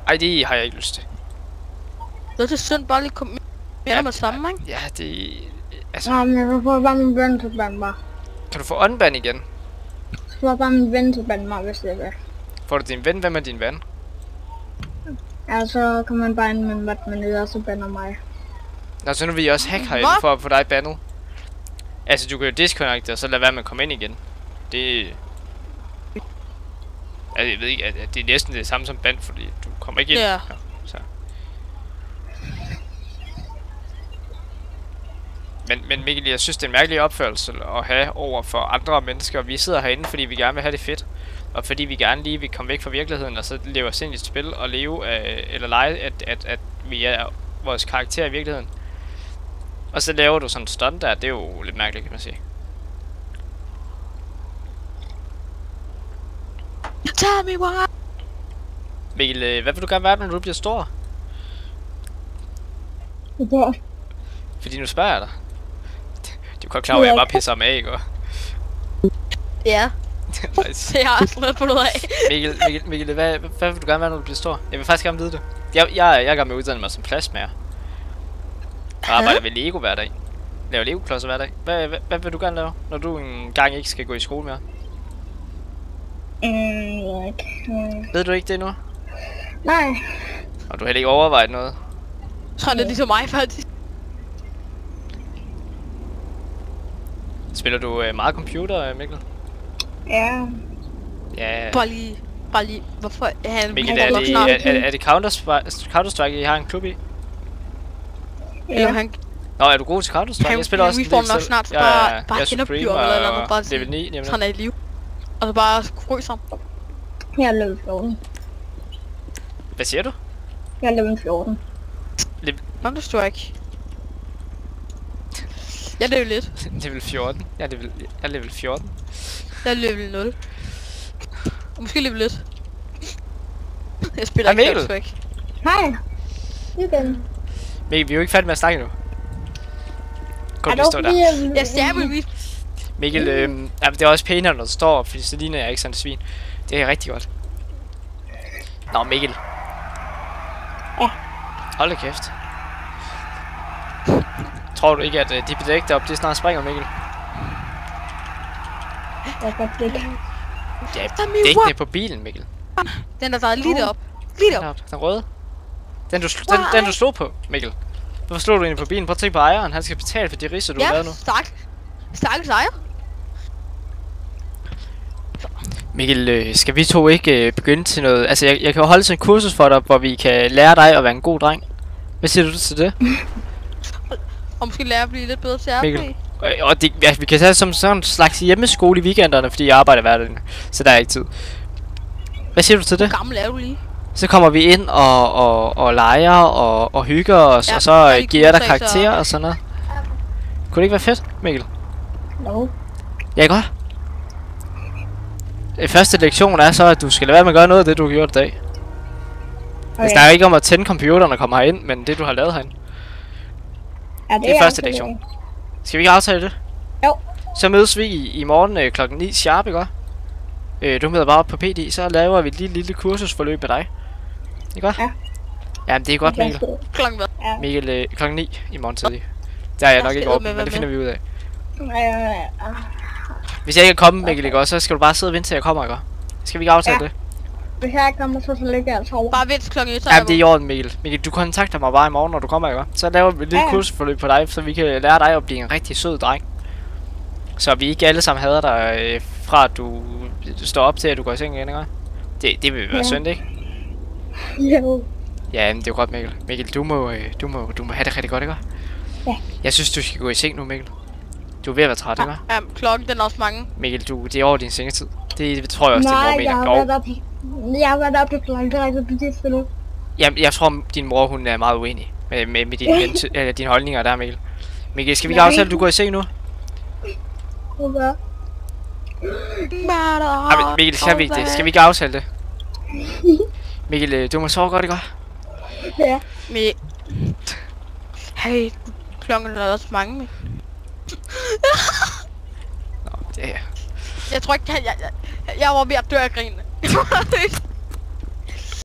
Ej, det har jeg ikke lyst til. Det er synd bare lige komme med det samme, ikke? Ja, det... Altså... Nej, men jeg får bare min ven til bande mig. Kan du få unban igen? Så får bare min ven til bande mig, hvis det er det. Får du din ven? Hvem er din ven? Ja, så kommer man bare ind med en vat, men det er også bander mig. Nå, så nu vil jeg også hack herinde for at få dig bandet. Altså, du kan jo disconnecte og så lade være med at komme ind igen. Det... Altså, jeg ved ikke, at det er næsten det samme som band, fordi du kommer ikke ind. Ja. Ja, så. Men Mikkel, jeg synes, det er en mærkelig opførsel at have over for andre mennesker. Vi sidder herinde, fordi vi gerne vil have det fedt. Og fordi vi gerne lige vil komme væk fra virkeligheden, og så leve os ind i et spil og leve eller lege, at vi er vores karakter i virkeligheden. Og så laver du sådan en stunt der, det er jo lidt mærkeligt, kan man sige. Tell me why. Mikkel, hvad vil du gerne være, når du bliver stor? Hvorfor? Fordi nu spørger jeg dig. Du er godt klar over, at jeg bare pisser om af, ikke? Ja. Nice. Det har jeg også lidt fundet ud af. Mikkel, hvad vil du gerne være, når du bliver stor? Jeg vil faktisk gerne vide det. Jeg er i gang med at uddanne mig som plasmager. Og arbejder ved Lego hver dag. Laver Lego-klodser hver dag. Hvad vil du gerne lave, når du engang ikke skal gå i skole mere? Ved du ikke det nu? Nej. Og du har heller ikke overvejet noget? Jeg tror, det er ligesom mig, faktisk. Spiller du meget computer, Mikkel? Ja. Ja. Bare lige. Hvorfor er han Mikkel, er det Counter-Strike, I har en klub i? Eller han... Nå, er du god til Counter-Strike? Jeg spiller også en del selv. nok snart bare kender dyr eller noget, bare level 9, så han er i liv. Og så bare krydser ham. Jeg er level 14. Hvad siger du? Jeg er level 14. Counter-Strike. Jeg er level 1. Level 14. Jeg er level 14. Jeg er level 0. Og måske level 1. Jeg spiller ikke Counter-Strike. Hej. Igen. Mikkel, vi er jo ikke færdige med at snakke nu. Kom lige stå der. Jeg ser med mit. Mikkel, det er også pænere, når du står, fordi så ligner jeg ikke sådan et svin. Det er rigtig godt. Nå, Mikkel. Ja. Hold da kæft. Tror du ikke, at de bedæk deroppe, det snart springer, Mikkel? Jeg kan ikke. Ja, dækkene på bilen, Mikkel. Den der lige deroppe. Lige deroppe. Den røde. Den du slog på, Mikkel. Hvorfor slog du egentlig på bilen? Prøv at tænke på ejeren. Han skal betale for de ridser, du har lavet nu. Stakkels ejer. Mikkel, skal vi to ikke begynde til noget? Altså, jeg kan jo holde sådan en kursus for dig, hvor vi kan lære dig at være en god dreng. Hvad siger du til det? Og måske lære at blive lidt bedre til at Mikkel. Og det, ja, vi kan tage som sådan en slags hjemmeskole i weekenderne, fordi jeg arbejder hver dag, så der er ikke tid. Hvad siger du til det? Hvor gammel er du lige? Så kommer vi ind og leger og hygger os, og så giver jeg dig karakterer og sådan noget. Kunne det ikke være fedt, Mikkel? No. Ja, godt. Første lektion er så, at du skal lade være med at gøre noget af det, du har gjort i dag. Okay. Jeg snakker ikke om at tænde computeren og komme herind, men det, du har lavet herinde. Ja, det er første lektion. Skal vi ikke aftale det? Jo. Så mødes vi i morgen klokken 9 sharp, ikke? Du møder bare op på PD, så laver vi et lille kursusforløb med dig. Ikke godt? Ja. Jamen, det er godt, Mikkel. Klokken hvad? Ja. Mikkel, klokken 9 i morgen tidlig. Der er jeg nok ikke åben, men det finder vi ud af. Hvis jeg ikke er kommet, Mikkel, ikke også, så skal du bare sidde og vente til jeg kommer, ikke? Skal vi ikke aftale det? Hvis jeg ikke kommer, så ligger jeg altså over. Bare vent klokken 1. Jamen, det er i orden, Mikkel. Mikkel, du kontakter mig bare i morgen, når du kommer, ikke? Så laver vi et lille kursusforløb på dig, så vi kan lære dig at blive en rigtig sød dreng. Så vi ikke alle sammen hader dig, fra at du står op til, at du går i seng igen, ikke? Det vil være synd, ikke? Jo. Ja, men det er godt, Mikkel. Mikkel, du må have det rigtig godt, ikke? Ja. Jeg synes, du skal gå i seng nu, Mikkel. Du er ved at være træt, ikke? Ja, klokken den er også mange. Mikkel, det er over din sengetid. Det tror jeg også, det er mor mener. Jeg har været op til klokken, det er ikke på det nu. Jamen, jeg tror, din mor, hun er meget uenig med dine holdninger der, Mikkel. Mikkel, skal vi ikke aftale, at du går i seng nu? Hvad? Jamen, Mikkel, skal vi ikke det? Skal vi ikke aftale det? Mikkel, du må sove godt, ikke? Ja. Hey, klokken er også mange. Nå, det er... Jeg tror ikke, jeg var ved at dø af grin.